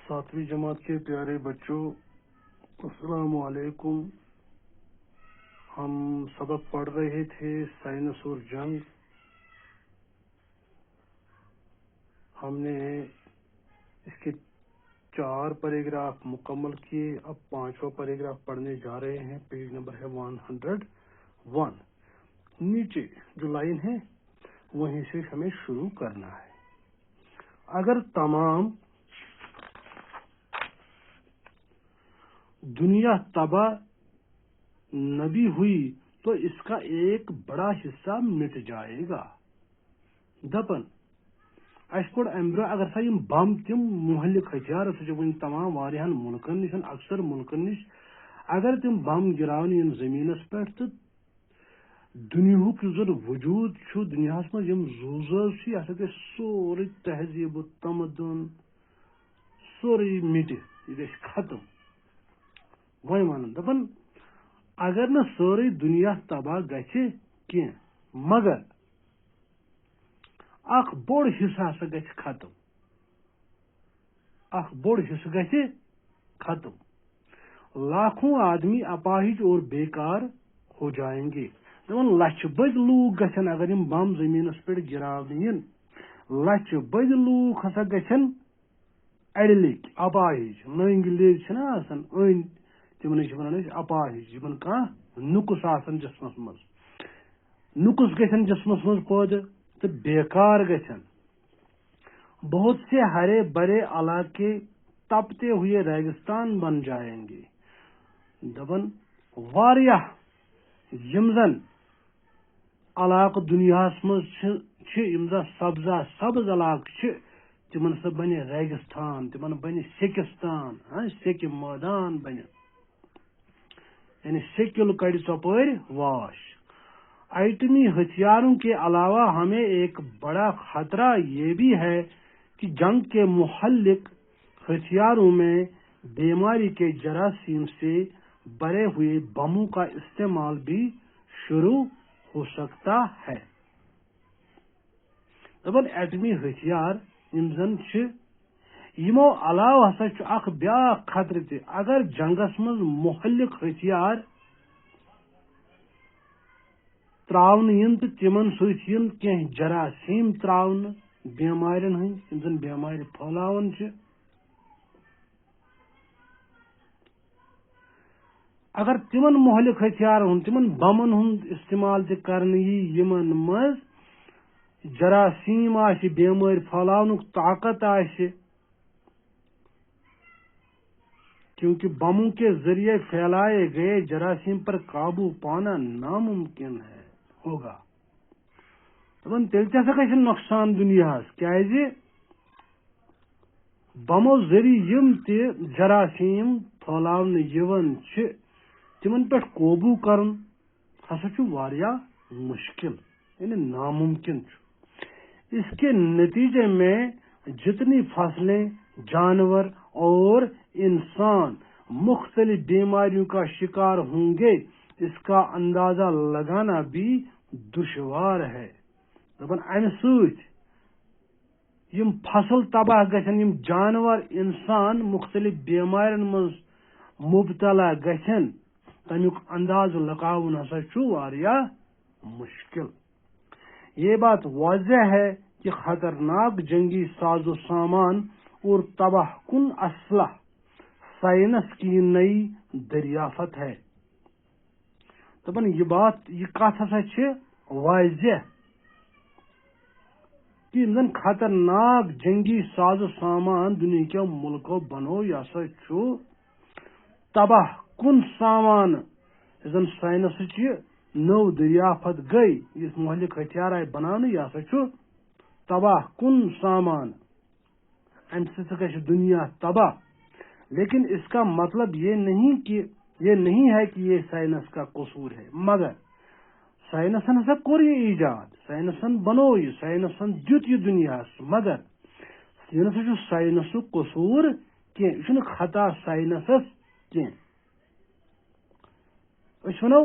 ساتویں جماعت کے پیارے بچوں، السلام علیکم۔ ہم سبق پڑھ رہے تھے سائنس اور جنگ۔ ہم نے اس کے 4 پیراگراف مکمل کیے، اب 5واں پیراگراف پڑھنے جا رہے ہیں۔ پیج نمبر ہے 101۔ نیچے جو لائن ہے وہیں سے ہمیں شروع کرنا ہے۔ اگر تمام دنیا تباہ نہ بھی ہوئی تو اس کا ایک بڑا حصہ مٹ جائے گا۔ دپن اس پڑ امبر اگر سا یم بم تم مہلک ہتھیار ون تمام واریاہن ملکن نش اکثر ملکن نش اگر تم بم گراون یم زمینس پہ تو دنیاک زن وجود دنیا مز یم زو یہ ہسا گھس سوری تہذیب و تمدن سوری مٹ یہ گھس ختم۔ ون دپن اگر نہ سوری دنیا تباہ گھِ کی مگر اخ بوڑ حصہ ہسا گھِ ختم، اخ بوڑ حصہ گھِ ختم۔ لاکھوں آدمی اپاہج اور بیکار ہو جائیں گے۔ دپن لچھ بد لوگ گھن اگر یم بم زمینس پہ گراونہ ین، لچھ بد لوگ ہسا گھن اڑلک اپاہج ننگ لیج چھنا آسان أنۍ تمن ونان اپاہج یمن کانٛہہ نقص آسان جسمس مز، نقص گھن جسمس مز پٲدٕ تو بیکار گھن۔ بہت سے ہرے بھرے علاقے تپتے ہوئے ریگستان بن جائیں گے۔ دپن واریاہ یم زن علاقہ دنیاہس مز یم زن سبز علاقہ تمن سا بنہِ ریگستان، تمن بنہِ سیکستان، سیکہ مٲدان بنہِ، یعنی سیکل کڑ ژۄپٲرۍ واش۔ ایٹمی ہتھیاروں کے علاوہ ہمیں ایک بڑا خطرہ یہ بھی ہے کہ جنگ کے محلک ہتھیاروں میں بیماری کے جراثیم سے بھرے ہوئے بموں کا استعمال بھی شروع ہو سکتا ہے۔ دپن ایٹمی ہتھیار یم زن یمو علاوہ ہسا اخ بیاکھ خطرہ تہ، اگر جنگس مز محلک ہتھیار تراؤن ین تو تمن ست ین کینٛہہ جراثیم تراؤن بیمارین ہند یم زن بیمار پھہلاون اگر تمن محلک ہتھیار ہند تمن بمن ہند استعمال تہ کرنے یمن مز جراثیم آسہ بیمار پھہلاونک طاقت آسہ، کیونکہ بموں کے ذریعے پھیلائے گئے جراثیم پر قابو پانا ناممکن ہوگا۔ دپن تیل تہ ہسا گژھِ نقصان دنیاہس، کیازِ بمو ذریعہ یم تہ جراثیم پھہلاونہ یوان تمن پہ قابو کرن ہسا چھ واریاہ مشکل، یعنی ناممکن۔ اس کے نتیجے میں جتنی فصلیں، جانور اور انسان مختلف بیماریوں کا شکار ہوں گے اس کا اندازہ لگانا بھی دشوار ہے۔ دپن امہ سۭتۍ یم فصل تباہ گژھن، یم جانور انسان مختلف بیمارین مز مبتلا گژھن، تمیک انداز لگاون ہسا چھ واریاہ مشکل۔ یہ بات واضح ہے کہ خطرناک جنگی ساز و سامان اور تباہ کن اسلحہ سائنس کی نئی دریافت ہے۔ دپن یہ کت ہسا چھ واضح کہ یم زن خطرناک جنگی ساز و سامان دنیا کے ملکوں بنو، یہ ہسا چھ تباہ کن سامان زن سائنس نو دریافت گئی، اس مہلک ہتھیار آئی بنانے، یہ ہسا چھ تباہ کن سامان، ام سے گژھِ دنیا تباہ۔ لیکن اس کا مطلب یہ نہیں ہے کہ یہ سائنس کا قصور ہے، مگر سائنسن ہسا کور یہ ایجاد، سائنسن بنو یہ، سائنسن دیت یہ دنیا، مگر یہ نسا چھ سائنسک قصور کی، یہ خطا سائنسس کی۔ اس ونو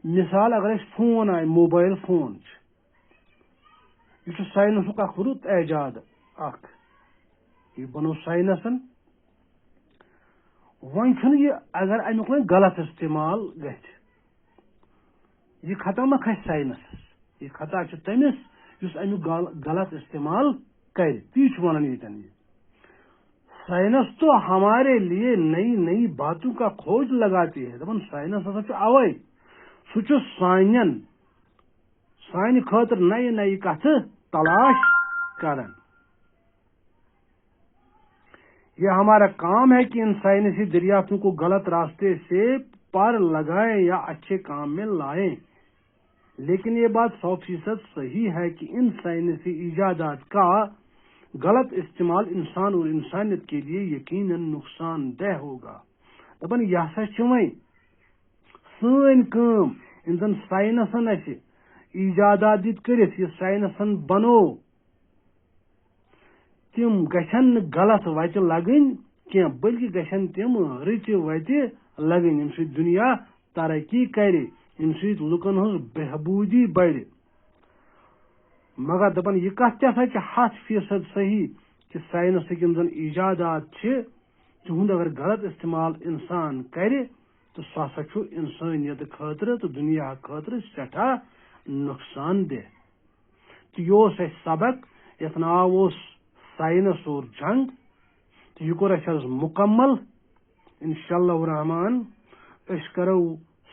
مثال اگر اس فون آئے، موبائل فون یہ سائنسک اخ رت ایجاد اخ، یہ بنو سائنسن ون چھُنہٕ یہِ اگر امیُک وۄنۍ غلط استعمال گژھِ یہ خطا ما کھسہِ ساینسس یہ خطا چھُ تٔمِس یُس امیُک غلط استعمال کرِ تی چھُ ونان ییٚتٮ۪ن یہِ سائنس تو ہمارے لیے نئی نئی باتوں کا کھوج لگاتی ہے دپان سائنس ہسا چھُ اوے سُہ چھُ سانہِ خٲطرٕ نئی نئی کتھٕ تلاش کران یہ ہمارا کام ہے کہ ان سائنسی دریافتوں کو غلط راستے سے پر لگائیں یا اچھے کام میں لائیں لیکن یہ بات 100% صحیح ہے کہ ان سائنسی ایجادات کا غلط استعمال انسان اور انسانیت کے لیے یقیناً نقصان دہ ہوگا دپان یہ ہسا چھِ وۄنۍ سٲنۍ کٲم یِم زن ساینسن اَسہِ ایجادات دِتۍ کٔرِتھ یہِ ساینسن بنو تِم گژھن نہٕ غلط وتہِ لگٕنۍ کینٛہہ بلکہِ گژھن تِم رٕتہِ وتہِ لگٕنۍ ییٚمہِ سۭتۍ دُنیا ترقی کرِ ییٚمہِ سۭتۍ لُکن ہٕنٛز بہبوٗدی بڑِ مگر دپان یہ کتھ تہِ ہسا چھِ 100% صحیح کہ سائنسٕکۍ یِم زن ایجادات چھِ تِہُنٛد اگر غلط استعمال انسان کرِ تہٕ سُہ ہسا چھُ انسٲنیت خٲطرٕ تہٕ دُنیا خٲطرٕ سٮ۪ٹھاہ نۄقصان دہ تہٕ یہِ اوس اَسہِ سبق یتھ ناو اوس سائنس اور جنگ تہٕ یہِ کوٚر اَسہِ حظ مکمل انشاءاللہ الرحمان أسۍ کرو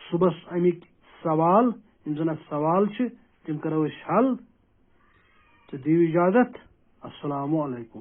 صبحس امِکۍ سوال یِم زن اَتھ سوال چھِ تِم کرو أسۍ حل تو دیو اجازت السلام علیکم